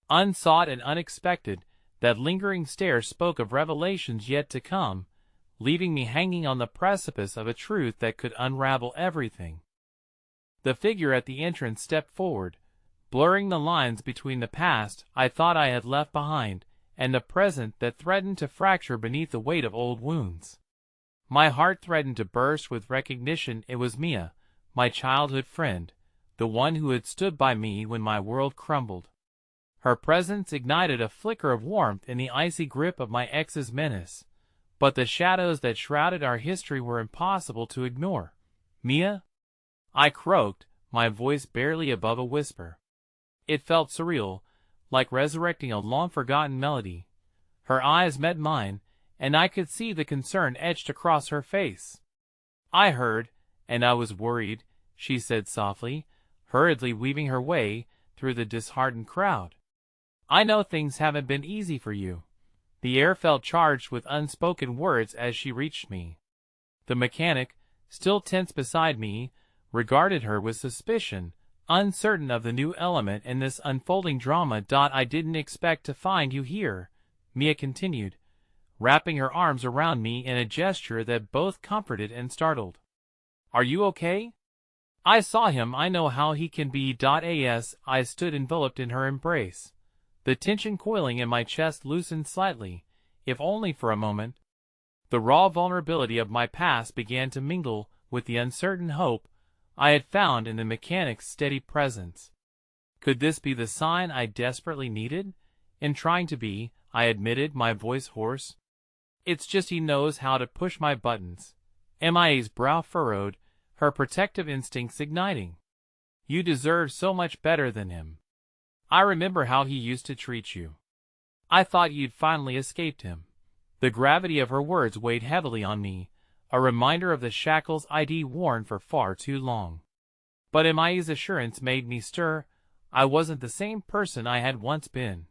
Unsought and unexpected, that lingering stare spoke of revelations yet to come, leaving me hanging on the precipice of a truth that could unravel everything. The figure at the entrance stepped forward, blurring the lines between the past I thought I had left behind, and the present that threatened to fracture beneath the weight of old wounds. My heart threatened to burst with recognition. It was Mia, my childhood friend, the one who had stood by me when my world crumbled. Her presence ignited a flicker of warmth in the icy grip of my ex's menace, but the shadows that shrouded our history were impossible to ignore. "Mia?" I croaked, my voice barely above a whisper. It felt surreal, like resurrecting a long-forgotten melody. Her eyes met mine, and I could see the concern etched across her face. "I heard, and I was worried," she said softly, hurriedly weaving her way through the disheartened crowd. "I know things haven't been easy for you." The air felt charged with unspoken words as she reached me. The mechanic, still tense beside me, regarded her with suspicion, uncertain of the new element in this unfolding drama. "I didn't expect to find you here," Mia continued, wrapping her arms around me in a gesture that both comforted and startled. "Are you okay?" "I saw him. I know how he can be." As I stood enveloped in her embrace, the tension coiling in my chest loosened slightly, if only for a moment. The raw vulnerability of my past began to mingle with the uncertain hope I had found in the mechanic's steady presence. Could this be the sign I desperately needed? In trying to be, I admitted, my voice hoarse. It's just he knows how to push my buttons. MIA's brow furrowed, her protective instincts igniting. You deserve so much better than him. I remember how he used to treat you. I thought you'd finally escaped him. The gravity of her words weighed heavily on me, a reminder of the shackles I'd worn for far too long. But MIA's assurance made me stir. I wasn't the same person I had once been.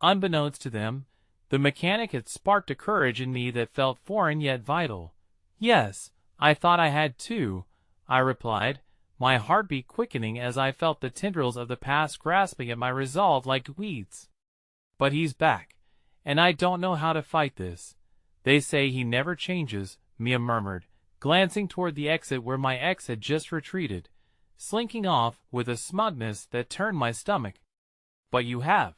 Unbeknownst to them, the mechanic had sparked a courage in me that felt foreign yet vital. Yes, I thought I had too, I replied, my heartbeat quickening as I felt the tendrils of the past grasping at my resolve like weeds. But he's back, and I don't know how to fight this. They say he never changes, Mia murmured, glancing toward the exit where my ex had just retreated, slinking off with a smugness that turned my stomach. But you have.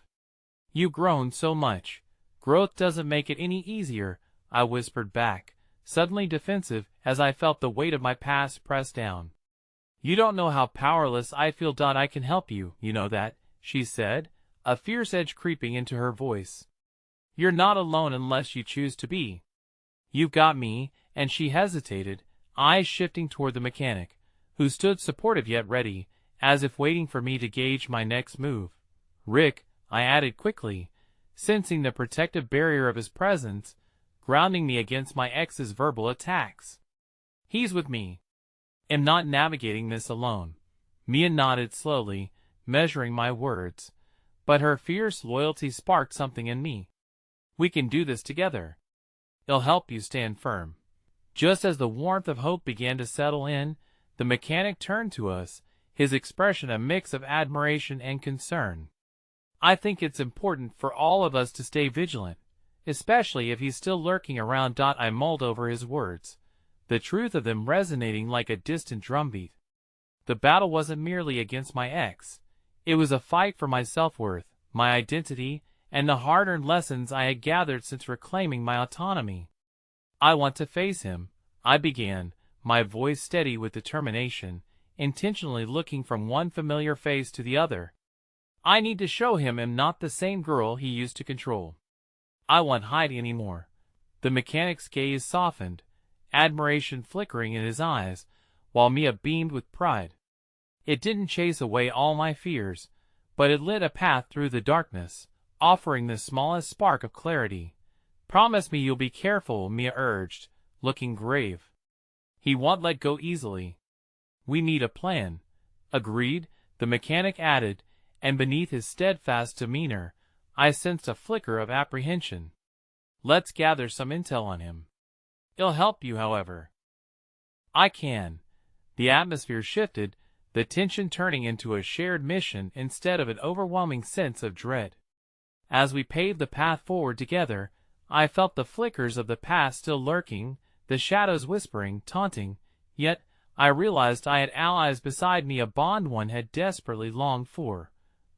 You've grown so much. Growth doesn't make it any easier, I whispered back, suddenly defensive as I felt the weight of my past press down. You don't know how powerless I feel. I can help you, you know that, she said, a fierce edge creeping into her voice. You're not alone unless you choose to be. You've got me, and she hesitated, eyes shifting toward the mechanic, who stood supportive yet ready, as if waiting for me to gauge my next move. Rick, I added quickly, sensing the protective barrier of his presence, grounding me against my ex's verbal attacks. He's with me. Am not navigating this alone. Mia nodded slowly, measuring my words, but her fierce loyalty sparked something in me. We can do this together. It'll help you stand firm. Just as the warmth of hope began to settle in, the mechanic turned to us, his expression a mix of admiration and concern. I think it's important for all of us to stay vigilant, especially if he's still lurking around. I mulled over his words, the truth of them resonating like a distant drumbeat. The battle wasn't merely against my ex. It was a fight for my self-worth, my identity, and the hard-earned lessons I had gathered since reclaiming my autonomy. I want to face him, I began, my voice steady with determination, intentionally looking from one familiar face to the other. I need to show him I'm not the same girl he used to control. I won't hide anymore. The mechanic's gaze softened, admiration flickering in his eyes, while Mia beamed with pride. It didn't chase away all my fears, but it lit a path through the darkness, offering the smallest spark of clarity. Promise me you'll be careful, Mia urged, looking grave. He won't let go easily. We need a plan. Agreed, the mechanic added, and beneath his steadfast demeanor, I sensed a flicker of apprehension. Let's gather some intel on him. It'll help you, however. I can. The atmosphere shifted, the tension turning into a shared mission instead of an overwhelming sense of dread. As we paved the path forward together, I felt the flickers of the past still lurking, the shadows whispering, taunting, yet I realized I had allies beside me, a bond one had desperately longed for.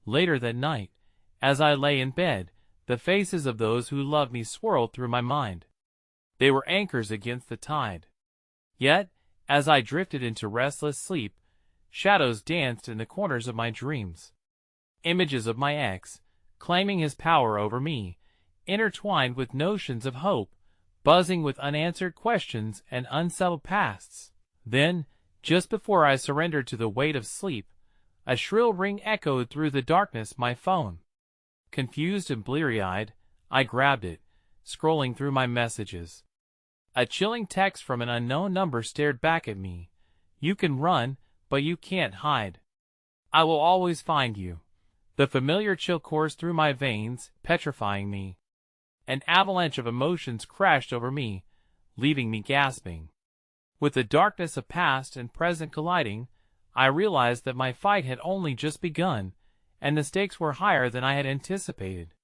Later that night, as I lay in bed, the faces of those who loved me swirled through my mind. They were anchors against the tide. Yet, as I drifted into restless sleep, shadows danced in the corners of my dreams. Images of my ex, claiming his power over me, intertwined with notions of hope, buzzing with unanswered questions and unsettled pasts. Then, just before I surrendered to the weight of sleep, a shrill ring echoed through the darkness. My phone. Confused and bleary-eyed, I grabbed it, scrolling through my messages. A chilling text from an unknown number stared back at me. You can run, but you can't hide. I will always find you. The familiar chill coursed through my veins, petrifying me. An avalanche of emotions crashed over me, leaving me gasping. With the darkness of past and present colliding, I realized that my fight had only just begun, and the stakes were higher than I had anticipated.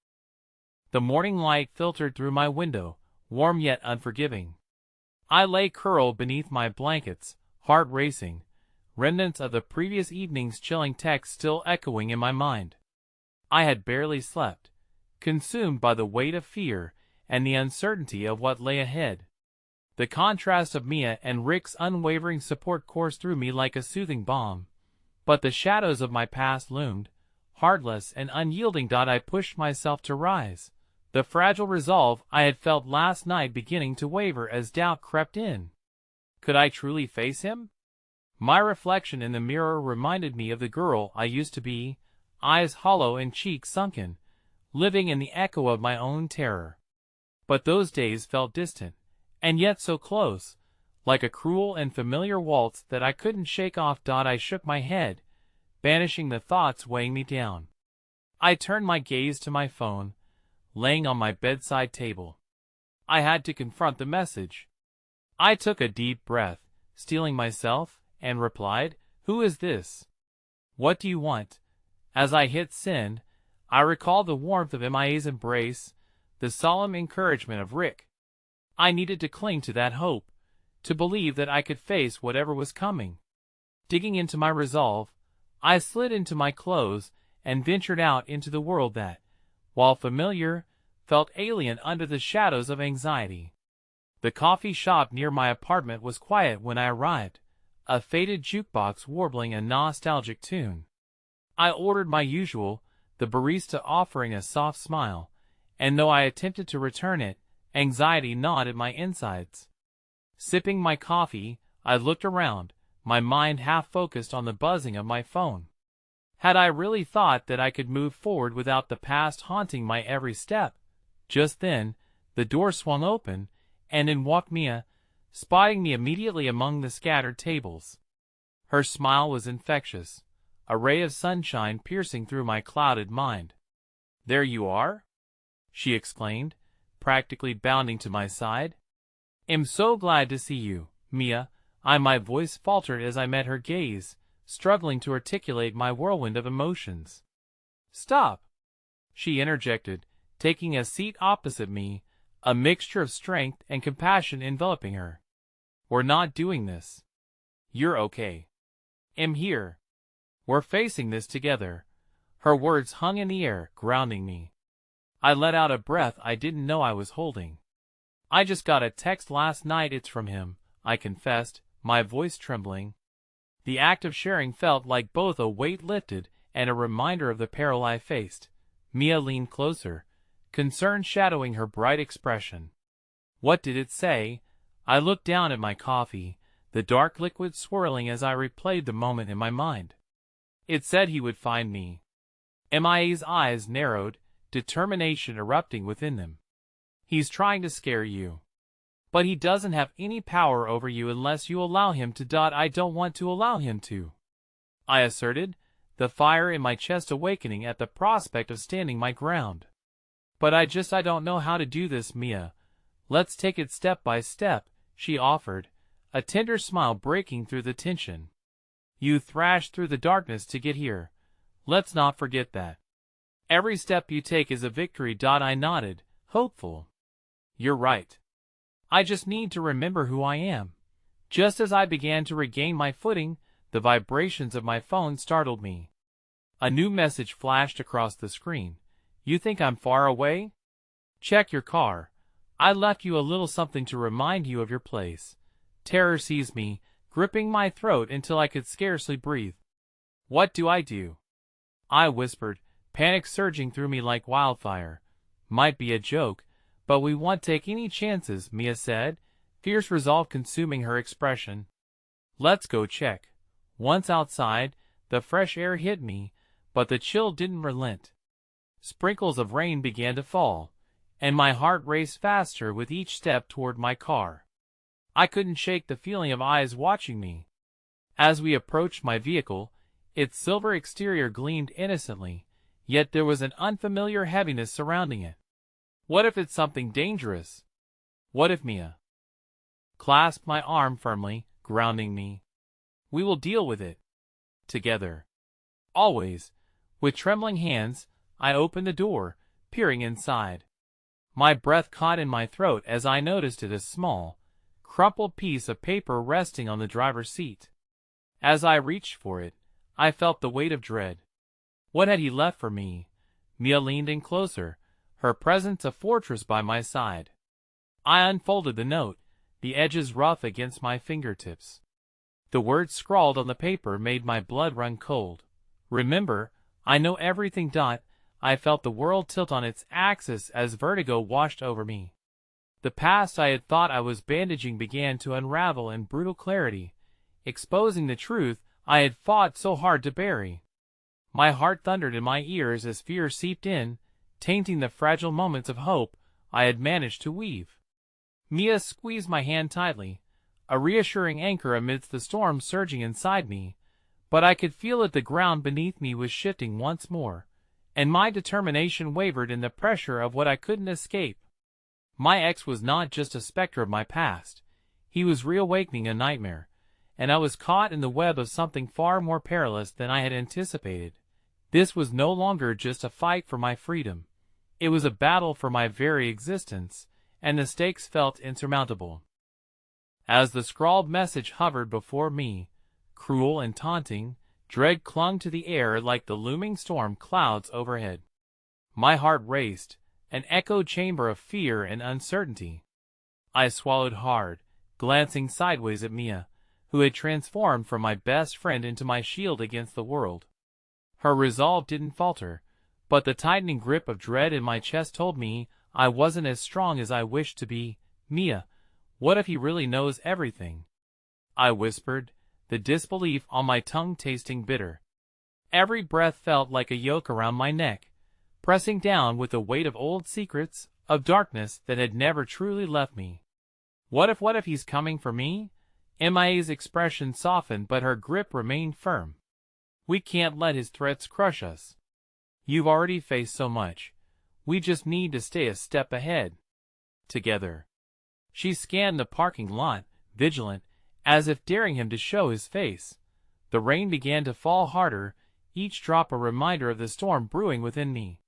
The morning light filtered through my window, warm yet unforgiving. I lay curled beneath my blankets, heart racing, remnants of the previous evening's chilling text still echoing in my mind. I had barely slept, consumed by the weight of fear and the uncertainty of what lay ahead. The contrast of Mia and Rick's unwavering support coursed through me like a soothing balm. But the shadows of my past loomed, heartless and unyielding. I pushed myself to rise, the fragile resolve I had felt last night beginning to waver as doubt crept in. Could I truly face him? My reflection in the mirror reminded me of the girl I used to be, eyes hollow and cheeks sunken, living in the echo of my own terror. But those days felt distant, and yet so close, like a cruel and familiar waltz that I couldn't shake off. I shook my head, banishing the thoughts weighing me down. I turned my gaze to my phone, laying on my bedside table. I had to confront the message. I took a deep breath, steeling myself, and replied, "Who is this? What do you want?" As I hit send, I recalled the warmth of Mia's embrace, the solemn encouragement of Rick. I needed to cling to that hope, to believe that I could face whatever was coming. Digging into my resolve, I slid into my clothes and ventured out into the world that, while familiar, felt alien under the shadows of anxiety. The coffee shop near my apartment was quiet when I arrived, a faded jukebox warbling a nostalgic tune. I ordered my usual, the barista offering a soft smile, and though I attempted to return it, anxiety gnawed at my insides. Sipping my coffee, I looked around, my mind half focused on the buzzing of my phone. Had I really thought that I could move forward without the past haunting my every step? Just then, the door swung open, and in walked Mia, spotting me immediately among the scattered tables. Her smile was infectious, a ray of sunshine piercing through my clouded mind. "There you are?" she exclaimed, practically bounding to my side. "Am so glad to see you, Mia." My voice faltered as I met her gaze, struggling to articulate my whirlwind of emotions. "Stop!" she interjected, taking a seat opposite me, a mixture of strength and compassion enveloping her. "We're not doing this. You're okay. I'm here. We're facing this together." Her words hung in the air, grounding me. I let out a breath I didn't know I was holding. "I just got a text last night. It's from him," I confessed, my voice trembling. The act of sharing felt like both a weight lifted and a reminder of the peril I faced. Mia leaned closer, concern shadowing her bright expression. "What did it say?" I looked down at my coffee, the dark liquid swirling as I replayed the moment in my mind. "It said he would find me." Mia's eyes narrowed, determination erupting within them. "He's trying to scare you. But he doesn't have any power over you unless you allow him to. I don't want to allow him to," I asserted, the fire in my chest awakening at the prospect of standing my ground. "But I don't know how to do this, Mia. Let's take it step by step," she offered, a tender smile breaking through the tension. "You thrashed through the darkness to get here. Let's not forget that. Every step you take is a victory." I nodded, hopeful. "You're right. I just need to remember who I am." Just as I began to regain my footing, the vibrations of my phone startled me. A new message flashed across the screen. "You think I'm far away? Check your car. I left you a little something to remind you of your place." Terror seized me, gripping my throat until I could scarcely breathe. "What do I do?" I whispered, panic surging through me like wildfire. "Might be a joke, but we won't take any chances," Mia said, fierce resolve consuming her expression. "Let's go check." Once outside, the fresh air hit me, but the chill didn't relent. Sprinkles of rain began to fall, and my heart raced faster with each step toward my car. I couldn't shake the feeling of eyes watching me. As we approached my vehicle, its silver exterior gleamed innocently, yet there was an unfamiliar heaviness surrounding it. What if it's something dangerous? What if Mia clasped my arm firmly, grounding me? "We will deal with it together. Always." With trembling hands, I opened the door, peering inside. My breath caught in my throat as I noticed a small, crumpled piece of paper resting on the driver's seat. As I reached for it, I felt the weight of dread. What had he left for me? Mia leaned in closer, her presence a fortress by my side. I unfolded the note, the edges rough against my fingertips. The words scrawled on the paper made my blood run cold. Remember, I know everything. I felt the world tilt on its axis as vertigo washed over me. The past I had thought I was bandaging began to unravel in brutal clarity, exposing the truth I had fought so hard to bury. My heart thundered in my ears as fear seeped in, tainting the fragile moments of hope I had managed to weave. Mia squeezed my hand tightly, a reassuring anchor amidst the storm surging inside me, but I could feel that the ground beneath me was shifting once more, and my determination wavered in the pressure of what I couldn't escape. My ex was not just a specter of my past, he was reawakening a nightmare, and I was caught in the web of something far more perilous than I had anticipated. This was no longer just a fight for my freedom. It was a battle for my very existence, and the stakes felt insurmountable. As the scrawled message hovered before me, cruel and taunting, dread clung to the air like the looming storm clouds overhead. My heart raced, an echoed chamber of fear and uncertainty. I swallowed hard, glancing sideways at Mia, who had transformed from my best friend into my shield against the world. Her resolve didn't falter, but the tightening grip of dread in my chest told me I wasn't as strong as I wished to be. Mia, what if he really knows everything? I whispered, the disbelief on my tongue tasting bitter. Every breath felt like a yoke around my neck, pressing down with the weight of old secrets, of darkness that had never truly left me. What if he's coming for me? Mia's expression softened, but her grip remained firm. We can't let his threats crush us. You've already faced so much. We just need to stay a step ahead. Together. She scanned the parking lot, vigilant, as if daring him to show his face. The rain began to fall harder, each drop a reminder of the storm brewing within me.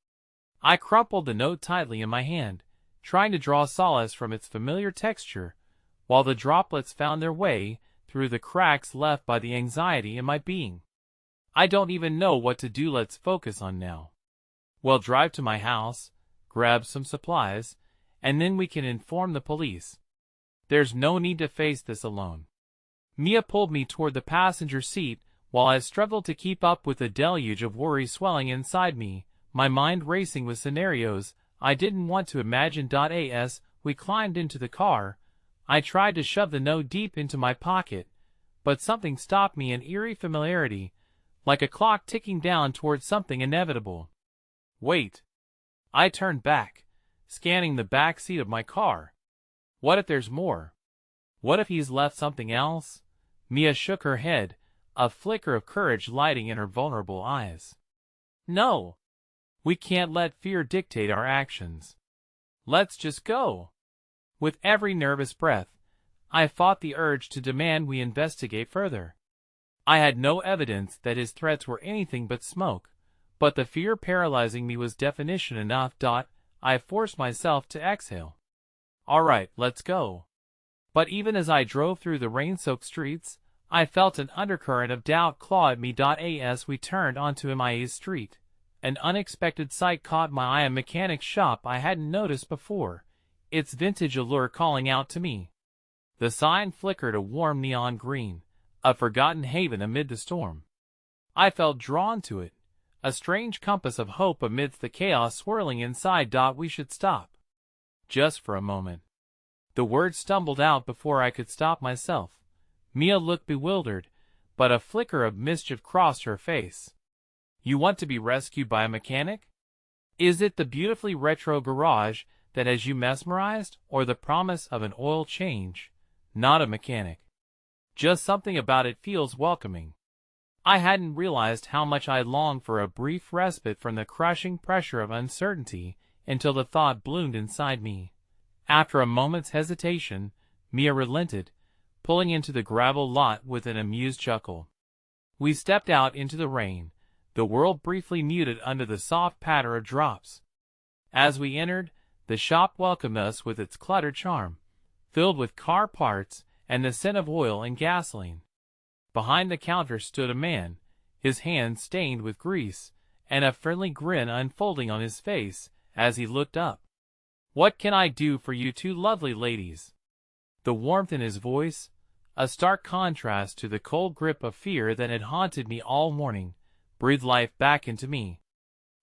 I crumpled the note tightly in my hand, trying to draw solace from its familiar texture, while the droplets found their way through the cracks left by the anxiety in my being. I don't even know what to do. Let's focus on now. We'll drive to my house, grab some supplies, and then we can inform the police. There's no need to face this alone. Mia pulled me toward the passenger seat while I struggled to keep up with the deluge of worry swelling inside me, my mind racing with scenarios I didn't want to imagine. As we climbed into the car, I tried to shove the note deep into my pocket, but something stopped me, an eerie familiarity, like a clock ticking down towards something inevitable. Wait. I turned back, scanning the back seat of my car. What if there's more? What if he's left something else? Mia shook her head, a flicker of courage lighting in her vulnerable eyes. No. We can't let fear dictate our actions. Let's just go. With every nervous breath, I fought the urge to demand we investigate further. I had no evidence that his threats were anything but smoke, but the fear paralyzing me was definition enough. I forced myself to exhale. All right, let's go. But even as I drove through the rain-soaked streets, I felt an undercurrent of doubt claw at me. As we turned onto Mia's street, an unexpected sight caught my eye, a mechanic's shop I hadn't noticed before, its vintage allure calling out to me. The sign flickered a warm neon green, a forgotten haven amid the storm. I felt drawn to it, a strange compass of hope amidst the chaos swirling inside. We should stop. Just for a moment. The words stumbled out before I could stop myself. Mia looked bewildered, but a flicker of mischief crossed her face. You want to be rescued by a mechanic? Is it the beautifully retro garage that has you mesmerized, or the promise of an oil change? Not a mechanic. Just something about it feels welcoming. I hadn't realized how much I longed for a brief respite from the crushing pressure of uncertainty until the thought bloomed inside me. After a moment's hesitation, Mia relented, pulling into the gravel lot with an amused chuckle. We stepped out into the rain, the world briefly muted under the soft patter of drops. As we entered, the shop welcomed us with its cluttered charm, filled with car parts and the scent of oil and gasoline. Behind the counter stood a man, his hands stained with grease, and a friendly grin unfolding on his face as he looked up. What can I do for you two lovely ladies? The warmth in his voice, a stark contrast to the cold grip of fear that had haunted me all morning, breathed life back into me.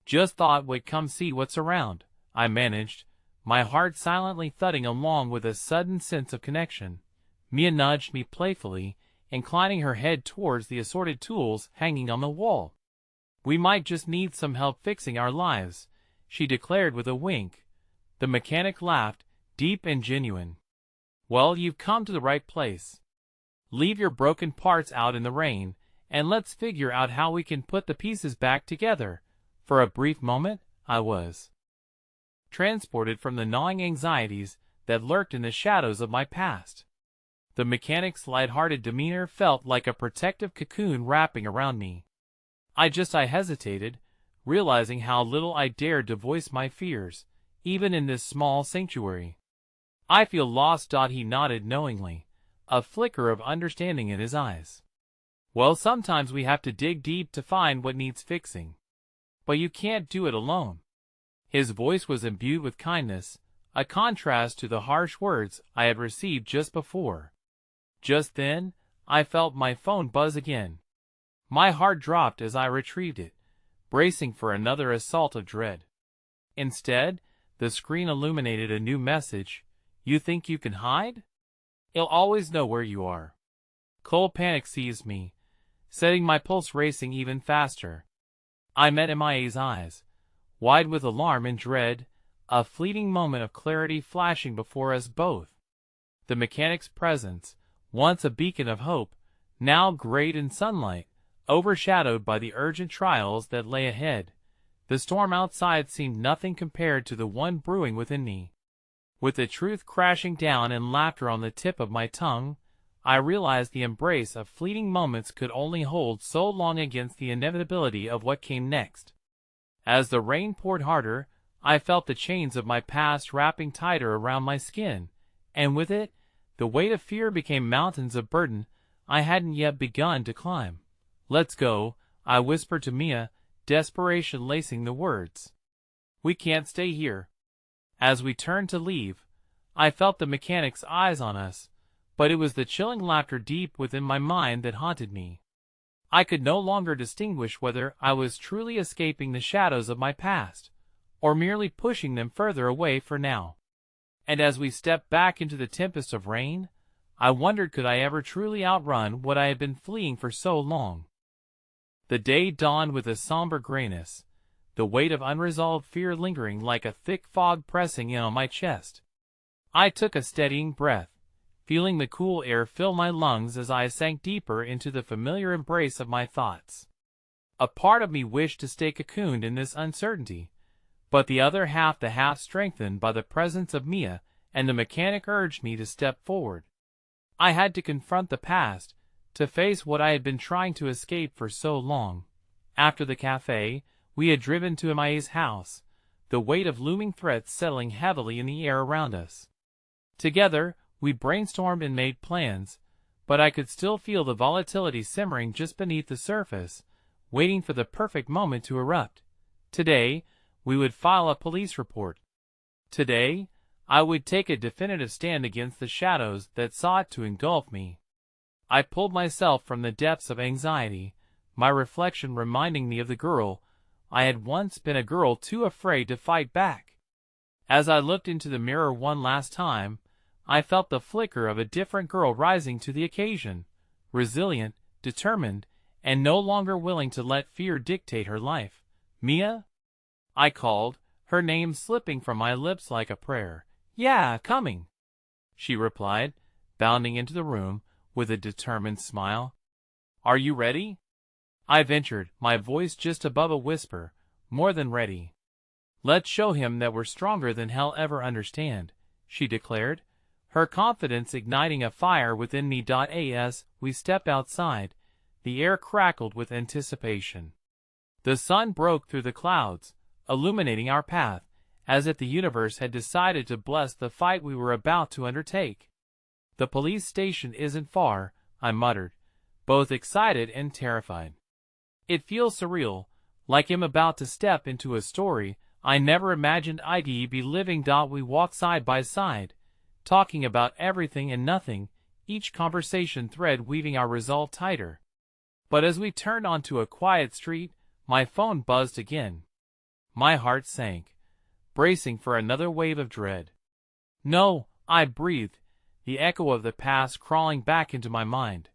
"Just thought we'd come see what's around," I managed, my heart silently thudding along with a sudden sense of connection. Mia nudged me playfully, inclining her head towards the assorted tools hanging on the wall. "We might just need some help fixing our lives," she declared with a wink. The mechanic laughed, deep and genuine. "Well, you've come to the right place. Leave your broken parts out in the rain, and let's figure out how we can put the pieces back together." For a brief moment, I was transported from the gnawing anxieties that lurked in the shadows of my past. The mechanic's light-hearted demeanor felt like a protective cocoon wrapping around me. I hesitated, realizing how little I dared to voice my fears, even in this small sanctuary. "I feel lost." He nodded knowingly, a flicker of understanding in his eyes. "Well, sometimes we have to dig deep to find what needs fixing. But you can't do it alone." His voice was imbued with kindness, a contrast to the harsh words I had received just before. Just then, I felt my phone buzz again. My heart dropped as I retrieved it, bracing for another assault of dread. Instead, the screen illuminated a new message. "You think you can hide? He'll always know where you are." Cold panic seized me, setting my pulse racing even faster. I met MIA's eyes, wide with alarm and dread, a fleeting moment of clarity flashing before us both. The mechanic's presence, once a beacon of hope, now grayed in sunlight, overshadowed by the urgent trials that lay ahead. The storm outside seemed nothing compared to the one brewing within me. With the truth crashing down and laughter on the tip of my tongue, I realized the embrace of fleeting moments could only hold so long against the inevitability of what came next. As the rain poured harder, I felt the chains of my past wrapping tighter around my skin, and with it, the weight of fear became mountains of burden I hadn't yet begun to climb. "Let's go," I whispered to Mia, desperation lacing the words. "We can't stay here." As we turned to leave, I felt the mechanic's eyes on us, but it was the chilling laughter deep within my mind that haunted me. I could no longer distinguish whether I was truly escaping the shadows of my past, or merely pushing them further away for now. And as we stepped back into the tempest of rain, I wondered could I ever truly outrun what I had been fleeing for so long. The day dawned with a somber grayness, the weight of unresolved fear lingering like a thick fog pressing in on my chest. I took a steadying breath, feeling the cool air fill my lungs as I sank deeper into the familiar embrace of my thoughts. A part of me wished to stay cocooned in this uncertainty, but the other half, the half strengthened by the presence of Mia and the mechanic, urged me to step forward. I had to confront the past, to face what I had been trying to escape for so long. After the cafe, we had driven to MIA's house, the weight of looming threats settling heavily in the air around us. Together, we brainstormed and made plans, but I could still feel the volatility simmering just beneath the surface, waiting for the perfect moment to erupt. Today, we would file a police report. Today, I would take a definitive stand against the shadows that sought to engulf me. I pulled myself from the depths of anxiety, my reflection reminding me of the girl I had once been, a girl too afraid to fight back. As I looked into the mirror one last time, I felt the flicker of a different girl rising to the occasion, resilient, determined, and no longer willing to let fear dictate her life. "Mia?" I called, her name slipping from my lips like a prayer. "Yeah, coming," she replied, bounding into the room with a determined smile. "Are you ready?" I ventured, my voice just above a whisper. "More than ready." "Let's show him that we're stronger than he'll ever understand," she declared, her confidence igniting a fire within me. As we stepped outside, the air crackled with anticipation. The sun broke through the clouds, illuminating our path, as if the universe had decided to bless the fight we were about to undertake. "The police station isn't far," I muttered, both excited and terrified. "It feels surreal, like I'm about to step into a story I never imagined I'd be living." We walked side by side, talking about everything and nothing, each conversation thread weaving our resolve tighter. But as we turned onto a quiet street, my phone buzzed again. My heart sank, bracing for another wave of dread. No, I breathed, the echo of the past crawling back into my mind.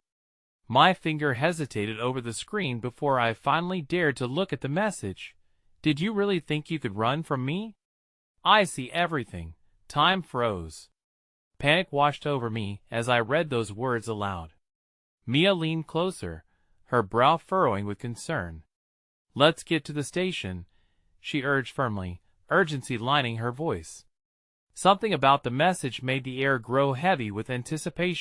My finger hesitated over the screen before I finally dared to look at the message. Did you really think you could run from me? I see everything. Time froze. Panic washed over me as I read those words aloud. Mia leaned closer, her brow furrowing with concern. Let's get to the station, she urged firmly, urgency lining her voice. Something about the message made the air grow heavy with anticipation.